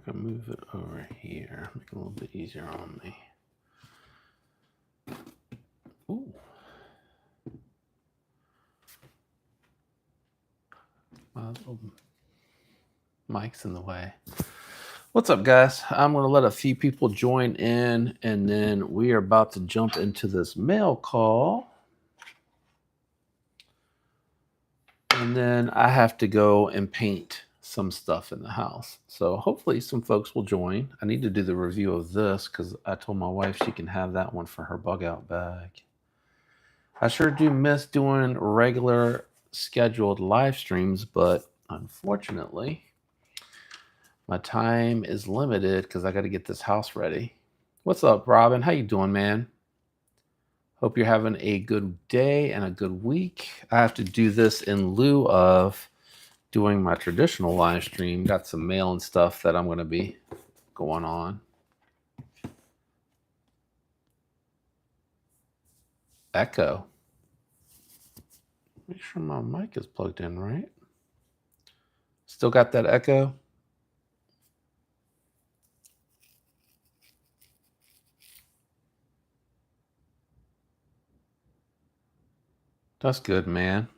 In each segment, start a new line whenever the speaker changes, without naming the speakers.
I can move it over here, make it a little bit easier on me. Ooh. My little mic's in the way. What's up, guys? I'm going to let a few people join in, and then we are about to jump into this mail call. And then I have to go and paint some stuff in the house. So hopefully some folks will join. I need to do the review of this because I told my wife she can have that one for her bug out bag. I sure do miss doing regular scheduled live streams, but unfortunately, my time is limited because I got to get this house ready. What's up, Robin? How you doing, man? Hope you're having a good day and a good week. I have to do this in lieu of doing my traditional live stream. Got some mail and stuff that I'm going to be going on. Echo. Make sure my mic is plugged in, right? Still got that echo? That's good, man.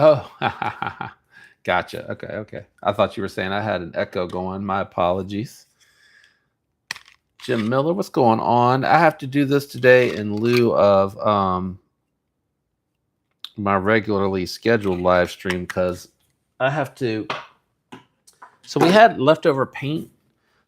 Oh, gotcha. Okay. I thought you were saying I had an echo going. My apologies. Jim Miller, what's going on? I have to do this today in lieu of my regularly scheduled live stream because I have to. So we had leftover paint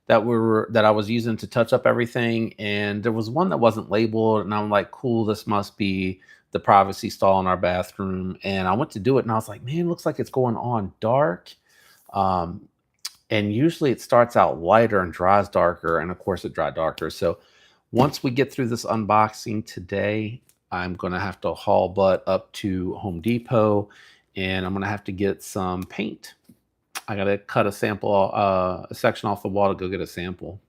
that I was using to touch up everything, and there was one that wasn't labeled, and I'm like, cool, this must be the privacy stall in our bathroom. And I went to do it, and I was like, man, it looks like it's going on dark. And usually it starts out lighter and dries darker, and of course it dried darker. So once we get through this unboxing today, I'm going to have to haul butt up to Home Depot, and I'm going to have to get some paint. I got to cut a sample, a section off the wall to go get a sample.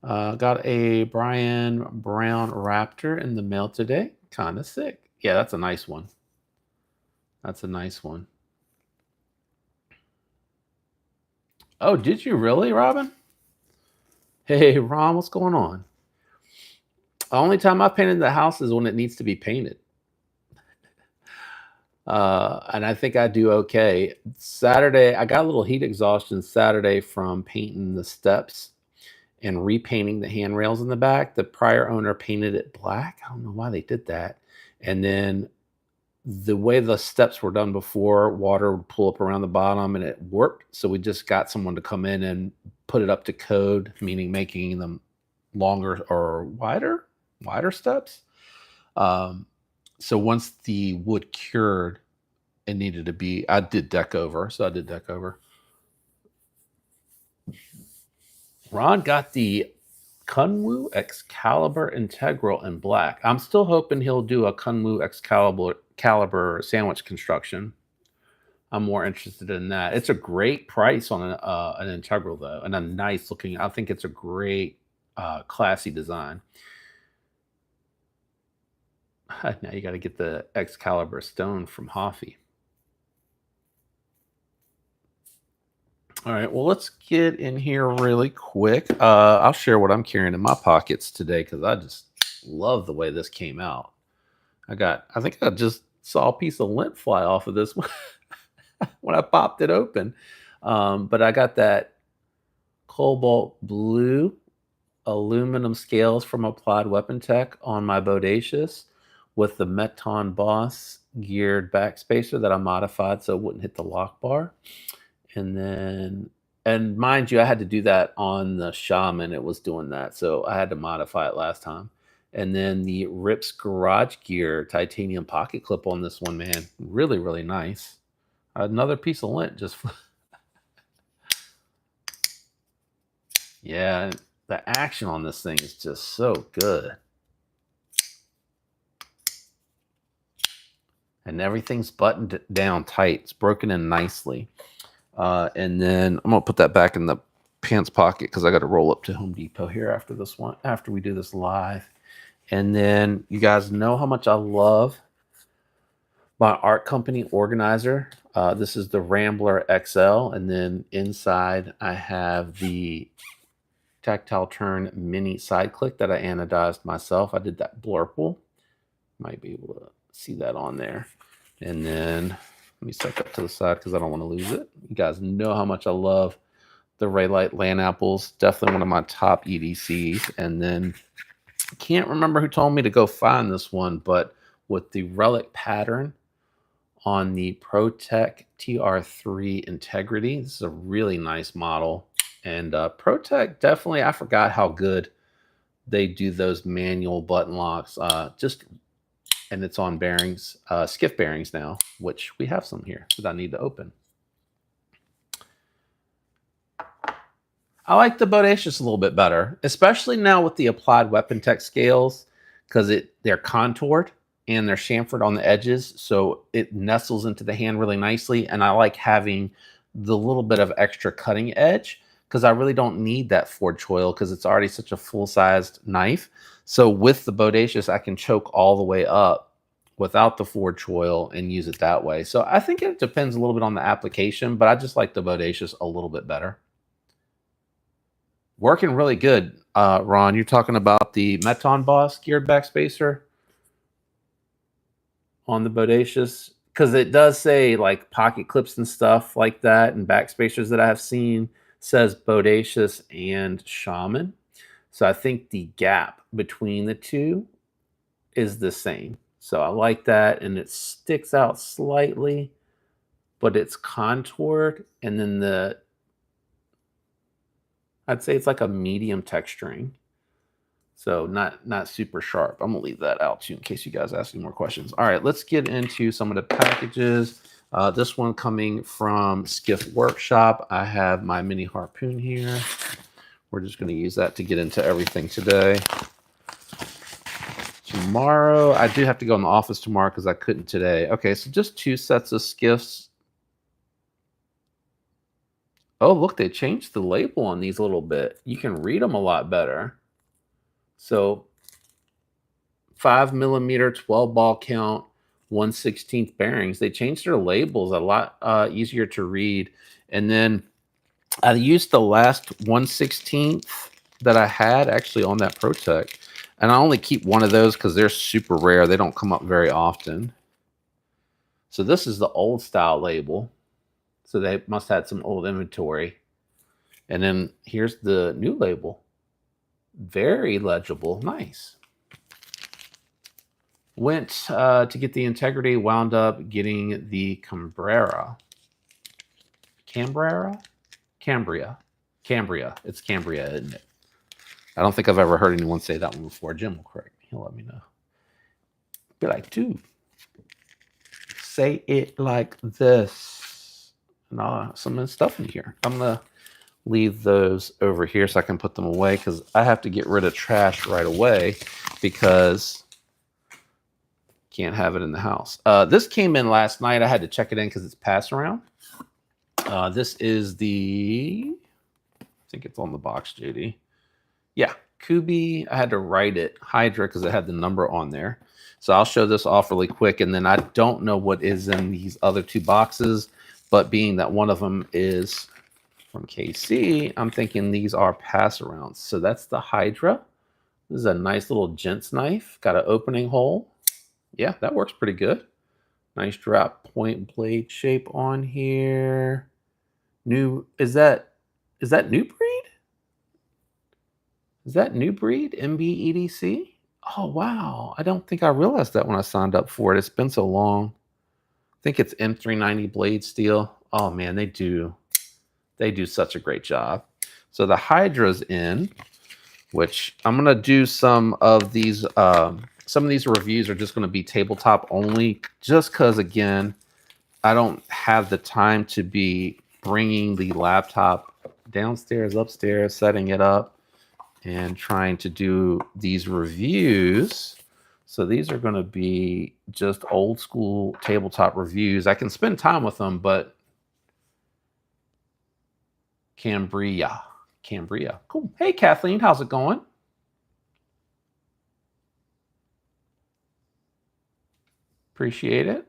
Got a Brian Brown Raptor in the mail today. Kind of sick. Yeah, that's a nice one. That's a nice one. Oh, did you really, Robin? Hey, Ron, what's going on? The only time I painted the house is when it needs to be painted. And I think I do okay. Saturday, I got a little heat exhaustion Saturday from painting the steps and repainting the handrails in the back. The prior owner painted it black. I don't know why they did that. And then the way the steps were done before, water would pull up around the bottom and it worked. So we just got someone to come in and put it up to code, meaning making them longer or wider steps. So once the wood cured, it needed to be, I did deck over. Ron got the Kunwu Excalibur Integral in black. I'm still hoping he'll do a Kunwu Excalibur sandwich construction. I'm more interested in that. It's a great price on an Integral, though, and a nice looking. I think it's a great, classy design. Now you got to get the Excalibur stone from Hoffy. All right, well, let's get in here really quick. I'll share what I'm carrying in my pockets today because I just love the way this came out. I think I just saw a piece of lint fly off of this one when I popped it open. But I got that cobalt blue aluminum scales from Applied Weapon Tech on my Bodacious with the Meton Boss geared backspacer that I modified so it wouldn't hit the lock bar. And mind you, I had to do that on the Shaman. It was doing that, so I had to modify it last time. And then the Rips Garage Gear titanium pocket clip on this one, man, really, really nice. Another piece of lint just... Yeah, the action on this thing is just so good. And everything's buttoned down tight. It's broken in nicely. And then I'm going to put that back in the pants pocket because I got to roll up to Home Depot here after this one, after we do this live. And then you guys know how much I love My art company organizer. This is the Rambler XL, and then inside I have the tactile turn mini side click that I anodized myself. I did that blurple. Might be able to see that on there. And then let me set that to the side because I don't want to lose it. You guys know how much I love the Raylight Land Apples. Definitely one of my top EDCs. And then can't remember who told me to go find this one, but with the relic pattern on the ProTech TR3 Integrity. This is a really nice model. And ProTech, definitely, I forgot how good they do those manual button locks. And it's on bearings, skiff bearings now, which we have some here that I need to open. I like the Bodacious a little bit better, especially now with the Applied Weapon Tech scales, because they're contoured and they're chamfered on the edges, so it nestles into the hand really nicely. And I like having the little bit of extra cutting edge because I really don't need that forged choil because it's already such a full-sized knife. So with the Bodacious, I can choke all the way up without the forged choil and use it that way. So I think it depends a little bit on the application, but I just like the Bodacious a little bit better. Working really good, Ron. You're talking about the Meton Boss geared backspacer on the Bodacious, because it does say like pocket clips and stuff like that, and backspacers that I have seen says Bodacious and Shaman. So I think the gap between the two is the same. So I like that, and it sticks out slightly, but it's contoured, and then I'd say it's like a medium texturing. So not super sharp. I'm gonna leave that out too in case you guys ask any more questions. All right, let's get into some of the packages. This one coming from Skiff Workshop. I have my mini harpoon here. We're just gonna use that to get into everything today. Tomorrow, I do have to go in the office tomorrow because I couldn't today. Okay, so just 2 sets of skiffs. Oh, look, they changed the label on these a little bit. You can read them a lot better. So 5mm, 12 ball count, 1/16 bearings. They changed their labels a lot easier to read. And then I used the last 1/16 that I had actually on that ProTech. And I only keep one of those because they're super rare. They don't come up very often. So this is the old style label. So they must have had some old inventory. And then here's the new label. Very legible. Nice. Went to get the Integrity, wound up getting the Cambria. It's Cambria, isn't it? I don't think I've ever heard anyone say that one before. Jim will correct me. He'll let me know. Be like, dude, say it like this. And some stuff in here. I'm going to leave those over here so I can put them away because I have to get rid of trash right away because can't have it in the house. This came in last night. I had to check it in because it's pass around. This is the, I think it's on the box, JD. Yeah, Kubi. I had to write it Hydra because it had the number on there. So I'll show this off really quick. And then I don't know what is in these other 2 boxes, but being that one of them is from KC, I'm thinking these are pass arounds. So that's the Hydra. This is a nice little gent's knife. Got an opening hole. Yeah, that works pretty good. Nice drop point blade shape on here. Is that New Breed? Is that New Breed MB EDC? Oh, wow. I don't think I realized that when I signed up for it. It's been so long. I think it's M390 blade steel. Oh, man, they do such a great job. So the Hydra's in, which I'm going to do some of these reviews are just going to be tabletop only just because, again, I don't have the time to be bringing the laptop downstairs, upstairs, setting it up, and trying to do these reviews. So these are going to be just old school tabletop reviews. I can spend time with them, but Cambria. Cool. Hey, Kathleen, how's it going? Appreciate it.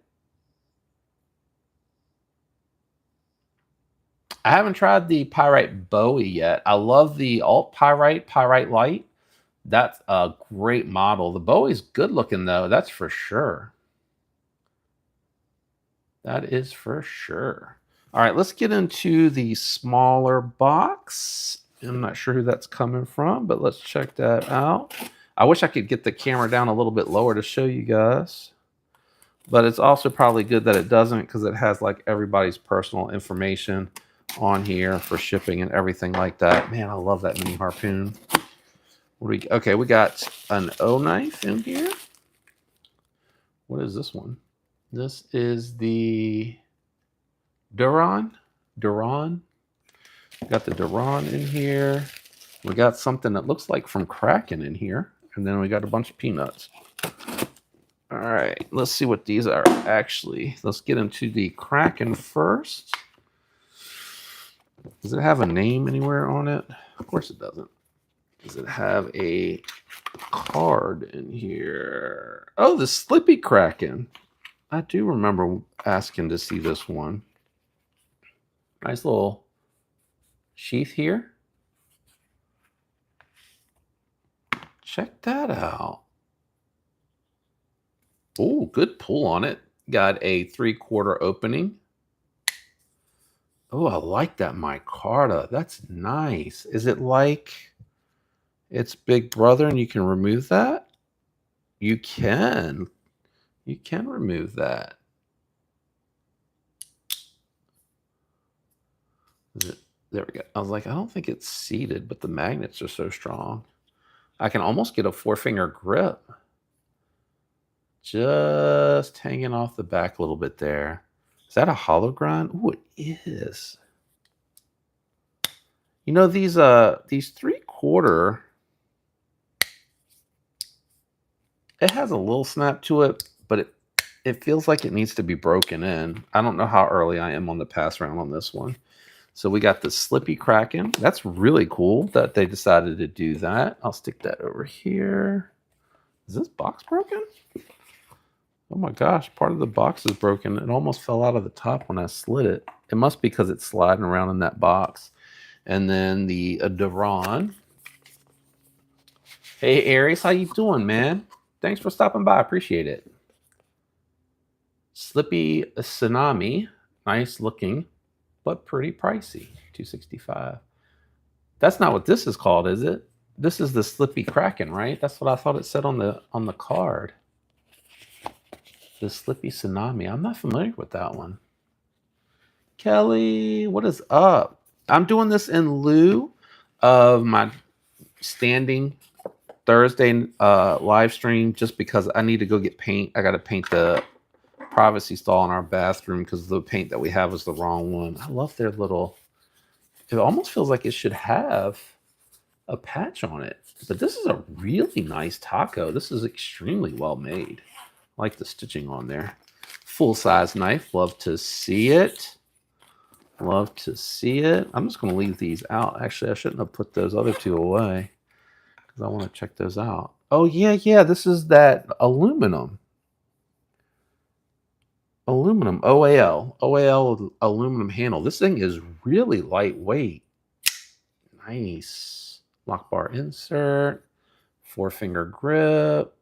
I haven't tried the Pyrite Bowie yet. I love the Alt Pyrite Light. That's a great model. The Bowie's good looking though, that's for sure. That is for sure. All right, let's get into the smaller box. I'm not sure who that's coming from, but let's check that out. I wish I could get the camera down a little bit lower to show you guys. But it's also probably good that it doesn't, because it has like everybody's personal information on here for shipping and everything like that. Man, I love that mini harpoon. Okay, we got an O knife in here. What is this one? This is the Duran. Got the Duran in here. We got something that looks like from Kraken in here. And then we got a bunch of peanuts. All right, let's see what these are actually. Let's get into the Kraken first. Does it have a name anywhere on it? Of course it doesn't. Does it have a card in here? Oh, the Slippy Kraken. I do remember asking to see this one. Nice little sheath here. Check that out. Oh, good pull on it. Got a 3/4 opening. Oh, I like that micarta. That's nice. Is it like it's Big Brother and you can remove that? You can. You can remove that. There we go. I was like, I don't think it's seated, but the magnets are so strong. I can almost get a 4-finger grip. Just hanging off the back a little bit there. Is that a hollow grind? Oh, it is. You know, these 3/4, it has a little snap to it, but it feels like it needs to be broken in. I don't know how early I am on the pass round on this one. So we got the Slippy Kraken. That's really cool that they decided to do that. I'll stick that over here. Is this box broken? Oh my gosh, part of the box is broken. It almost fell out of the top when I slid it. It must be because it's sliding around in that box. And then the Duran. Hey Aries, how you doing, man? Thanks for stopping by. I appreciate it. Slippy Tsunami. Nice looking, but pretty pricey. $265. That's not what this is called, is it? This is the Slippy Kraken, right? That's what I thought it said on the card. The Slippy Tsunami. I'm not familiar with that one. Kelly, what is up? I'm doing this in lieu of my standing Thursday live stream, just because I need to go get paint. I got to paint the privacy stall in our bathroom because the paint that we have is the wrong one. I love their little, it almost feels like it should have a patch on it. But this is a really nice taco. This is extremely well made. I like the stitching on there. Full-size knife. Love to see it. Love to see it. I'm just going to leave these out. Actually, I shouldn't have put those other two away because I want to check those out. Oh, yeah. This is that aluminum. OAL aluminum handle. This thing is really lightweight. Nice. Lock bar insert. 4-finger grip.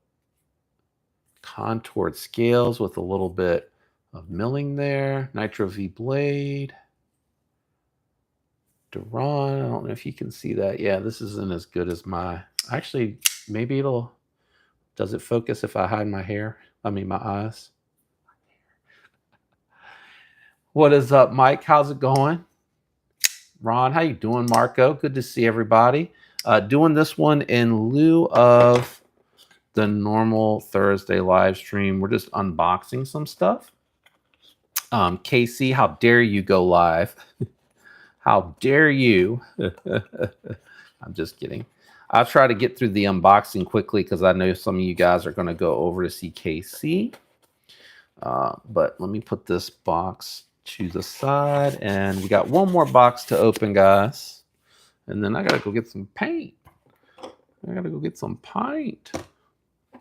Contoured scales with a little bit of milling there. Nitro V blade. Duran. I don't know if you can see that. Yeah, this isn't as good as my... Actually, maybe it'll... Does it focus if I hide my hair? I mean, my eyes. What is up, Mike? How's it going? Ron, how you doing, Marco? Good to see everybody. Doing this one in lieu of the normal Thursday live stream. We're just unboxing some stuff. KC, how dare you go live? How dare you? I'm just kidding. I'll try to get through the unboxing quickly because I know some of you guys are going to go over to see KC. But let me put this box to the side, and we got one more box to open, guys. And then I got to go get some paint.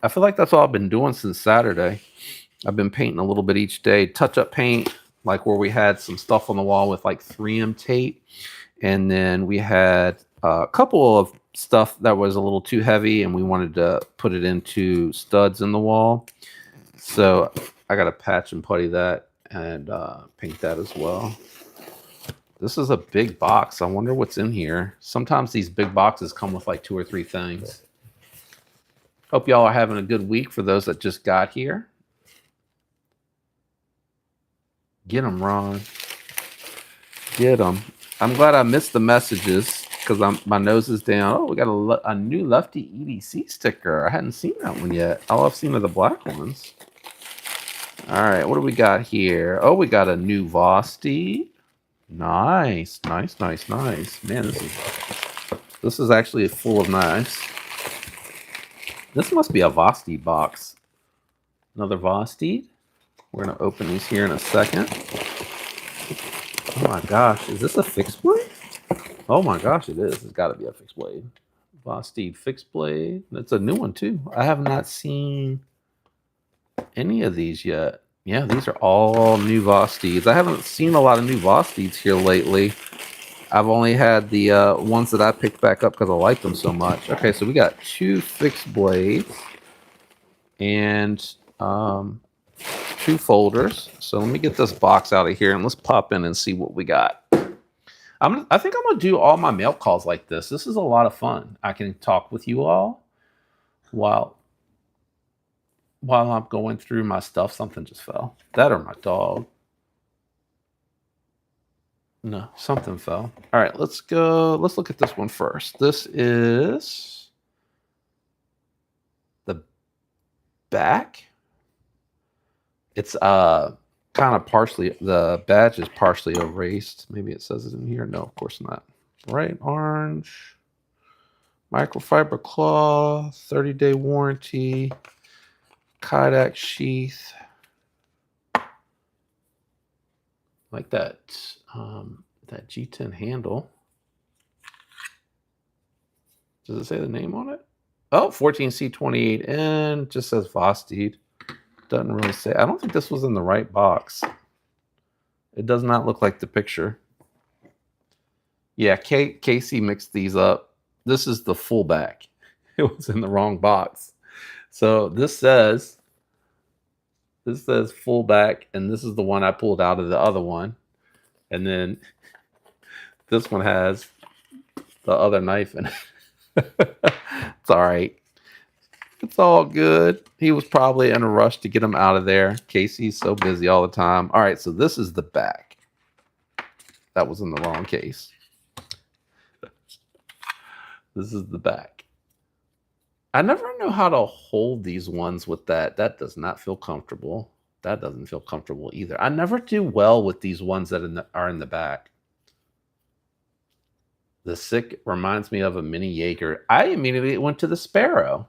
I feel like that's all I've been doing since Saturday. I've been painting a little bit each day. Touch-up paint, like where we had some stuff on the wall with like 3M tape. And then we had a couple of stuff that was a little too heavy and we wanted to put it into studs in the wall. So I got to patch and putty that and paint that as well. This is a big box. I wonder what's in here. Sometimes these big boxes come with like 2 or 3 things. Hope y'all are having a good week for those that just got here. Get them, Ron. Get them. I'm glad I missed the messages because my nose is down. Oh, we got a new Lefty EDC sticker. I hadn't seen that one yet. All I've seen are the black ones. All right, what do we got here? Oh, we got a new Vasti. Nice, nice, nice, nice. Man, this is actually full of knives. This must be a Vasti box. Another Vasti. We're going to open these here in a second. Oh my gosh, is this a fixed blade? Oh my gosh, it is. It's got to be a fixed blade. Vasti fixed blade. That's a new one too. I have not seen any of these yet. Yeah, these are all new Vastis. I haven't seen a lot of new Vastis here lately. I've only had the ones that I picked back up because I like them so much. Okay, so we got 2 fixed blades and 2 folders. So let me get this box out of here and let's pop in and see what we got. I think I'm going to do all my mail calls like this. This is a lot of fun. I can talk with you all while I'm going through my stuff. Something just fell. That or my dog. No, something fell. All right, let's go. Let's look at this one first. This is the back. It's kind of partially, the badge is partially erased. Maybe it says it in here. No, of course not. Bright orange, microfiber cloth, 30-day warranty, Kydex sheath. Like that that G10 handle. Does it say the name on it? Oh, 14C28N. Just says Vasti. Doesn't really say. I don't think this was in the right box. It does not look like the picture. Yeah, Casey mixed these up. This is the full back. It was in the wrong box. So this says full back, and this is the one I pulled out of the other one. And then this one has the other knife in it. It's all right. It's all good. He was probably in a rush to get him out of there. Casey's so busy all the time. All right, so this is the back. That was in the wrong case. This is the back. I never know how to hold these ones with that. That does not feel comfortable. That doesn't feel comfortable either. I never do well with these ones that are in the back. The Sick reminds me of a mini Jaeger. I immediately went to the Sparrow,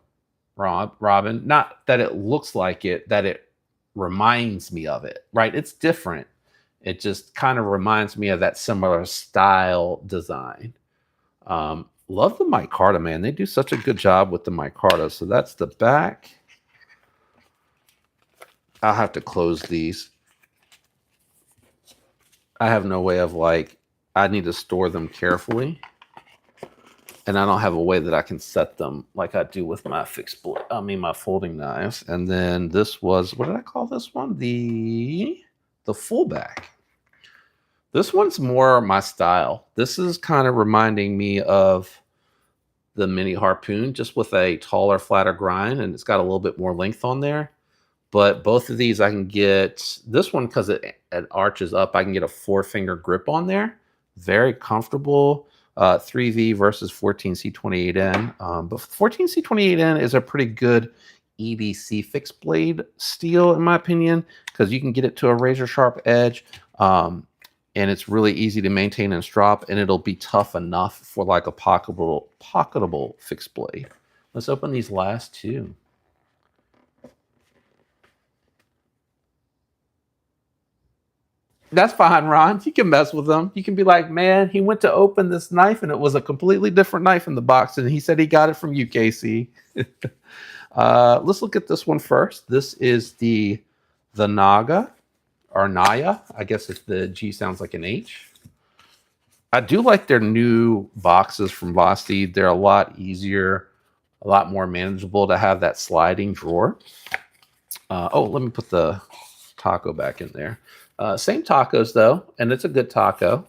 Robin. Not that it looks like it, that it reminds me of it, right? It's different. It just kind of reminds me of that similar style design. Love the micarta, man. They do such a good job with the micarta. So that's the back. I'll have to close these. I have no way of I need to store them carefully. And I don't have a way that I can set them like I do with my my folding knives. And then this was, what did I call this one? The full back. This one's more my style. This is kind of reminding me of the mini harpoon, just with a taller, flatter grind, and it's got a little bit more length on there. But both of these I can get, this one, because it arches up, I can get a 4-finger grip on there. Very comfortable. 3V versus 14C28N. But 14C28N is a pretty good EDC fixed blade steel, in my opinion, because you can get it to a razor sharp edge. And it's really easy to maintain and strop, and it'll be tough enough for like a pocketable fixed blade. Let's open these last two. That's fine, Ron. You can mess with them. You can be like, man, he went to open this knife and it was a completely different knife in the box, and he said he got it from you, Casey. Let's look at this one first. This is the Naga, or Naya. I guess if the G sounds like an H. I do like their new boxes from Vasti. They're a lot easier, a lot more manageable to have that sliding drawer. Oh, let me put the taco back in there. Same tacos though, and it's a good taco.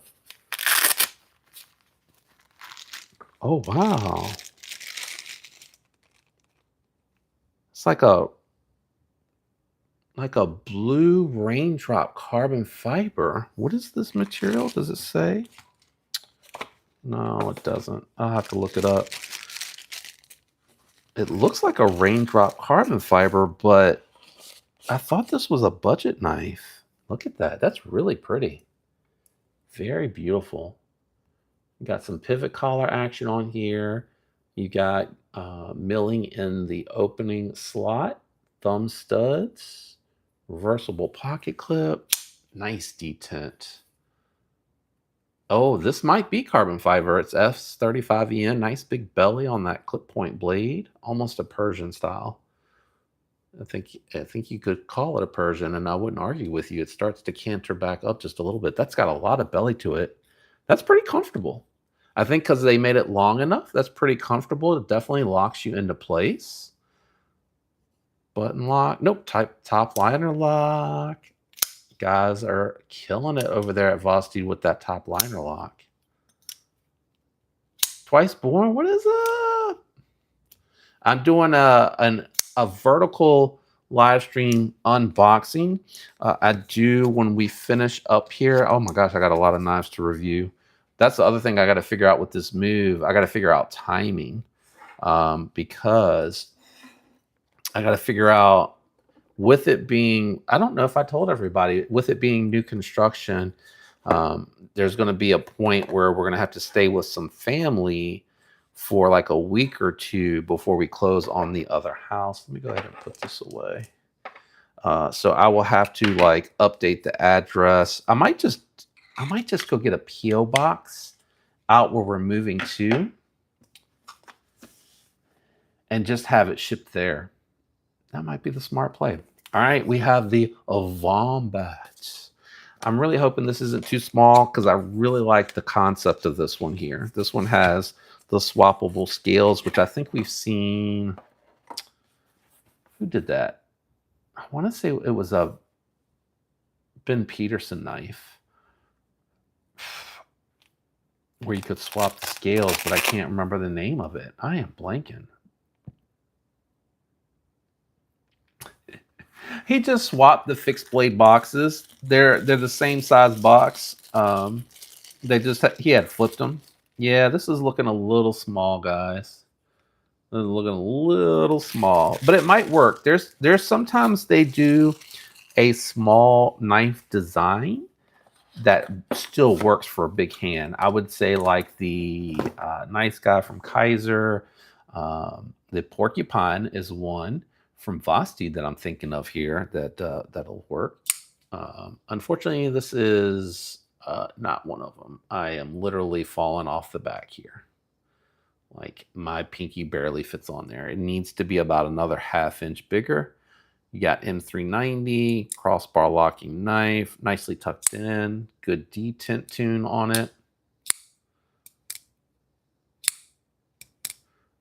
Oh, wow. It's like a blue raindrop carbon fiber. What is this material? Does it say? No, it doesn't. I'll have to look it up. It looks like a raindrop carbon fiber, but I thought this was a budget knife. Look at that. That's really pretty. Very beautiful. You got some pivot collar action on here. You got milling in the opening slot, thumb studs, reversible pocket clip, nice detent. Oh, this might be carbon fiber. It's F35EN, nice big belly on that clip point blade, almost a Persian style. I think you could call it a Persian, and I wouldn't argue with you. It starts to canter back up just a little bit. That's got a lot of belly to it. That's pretty comfortable. I think because they made it long enough, that's pretty comfortable. It definitely locks you into place. Button lock. Nope. Top liner lock. Guys are killing it over there at Vasti with that top liner lock. Twice born. What is up? I'm doing a vertical live stream unboxing. I do when we finish up here. Oh my gosh, I got a lot of knives to review. That's the other thing I got to figure out with this move. I got to figure out timing because I got to figure out with it being, I don't know if I told everybody, with it being new construction, there's going to be a point where we're going to have to stay with some family for like a week or two before we close on the other house. Let me go ahead and put this away. So I will have to like update the address. I might just go get a PO box out where we're moving to and just have it shipped there. That might be the smart play. All right, we have the Wombat. I'm really hoping this isn't too small because I really like the concept of this one here. This one has the swappable scales, which I think we've seen. Who did that? I want to say it was a Ben Peterson knife where you could swap the scales, but I can't remember the name of it. I am blanking. He just swapped the fixed blade boxes. They're the same size box. He had flipped them. Yeah, this is looking a little small, guys. This is looking a little small, but it might work. There's sometimes they do a small knife design that still works for a big hand. I would say like the nice guy from Kaiser, the Porcupine is one from Vasti that I'm thinking of here that'll work. Unfortunately, this is not one of them. I am literally falling off the back here. Like my pinky barely fits on there. It needs to be about another ½ inch bigger. You got M390, crossbar locking knife, nicely tucked in, good detent tune on it.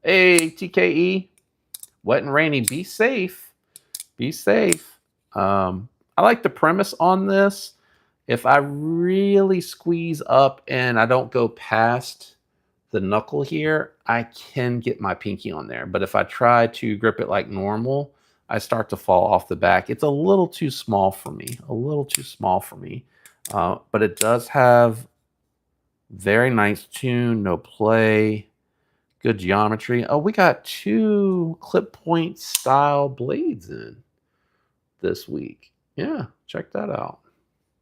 Hey, TKE, wet and rainy, be safe. Be safe. I like the premise on this. If I really squeeze up and I don't go past the knuckle here, I can get my pinky on there. But if I try to grip it like normal, I start to fall off the back. It's a little too small for me. A little too small for me. But it does have very nice tune, no play, good geometry. Oh, we got 2 clip point style blades in this week. Yeah, check that out.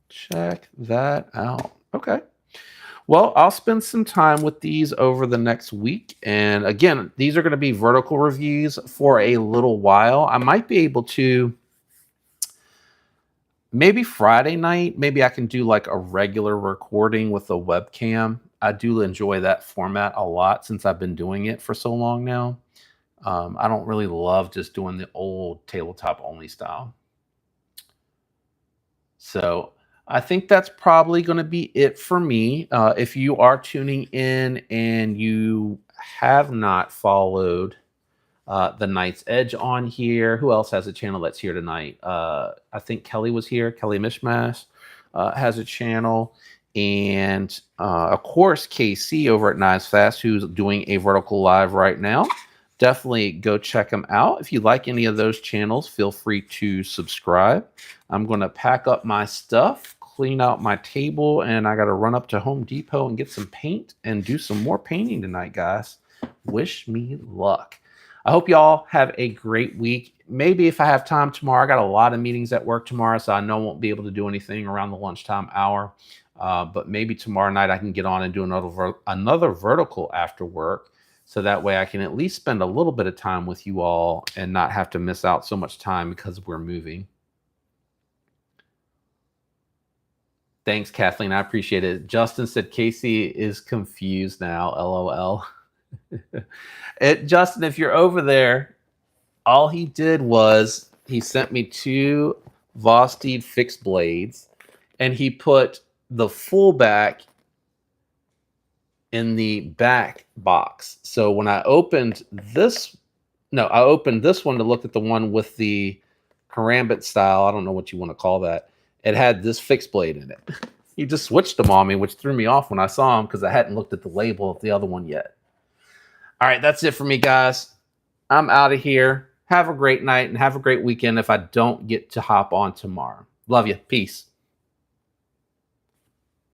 Check that out. Okay. Well, I'll spend some time with these over the next week. And again, these are going to be vertical reviews for a little while. I might be able to, maybe Friday night, maybe I can do like a regular recording with a webcam. I do enjoy that format a lot since I've been doing it for so long now. I don't really love just doing the old tabletop only style. So I think that's probably going to be it for me. If you are tuning in and you have not followed the Night's Edge on here, who else has a channel that's here tonight? I think Kelly was here. Kelly Mishmash has a channel. And of course, KC over at Knives Fast, who's doing a vertical live right now. Definitely go check them out. If you like any of those channels, feel free to subscribe. I'm going to pack up my stuff, clean out my table, and I got to run up to Home Depot and get some paint and do some more painting tonight, guys. Wish me luck. I hope y'all have a great week. Maybe if I have time tomorrow, I got a lot of meetings at work tomorrow, so I know I won't be able to do anything around the lunchtime hour. But maybe tomorrow night I can get on and do another vertical after work. So that way I can at least spend a little bit of time with you all and not have to miss out so much time because we're moving. Thanks, Kathleen. I appreciate it. Justin said Casey is confused now. LOL. Justin, if you're over there, all he did was he sent me 2 Vasti fixed blades, and he put the full back in the back box. So when I opened this, I opened this one to look at the one with the karambit style. I don't know what you want to call that. It had this fixed blade in it. He just switched them on me, which threw me off when I saw him because I hadn't looked at the label of the other one yet. All right, that's it for me, guys. I'm out of here. Have a great night and have a great weekend if I don't get to hop on tomorrow. Love you. Peace.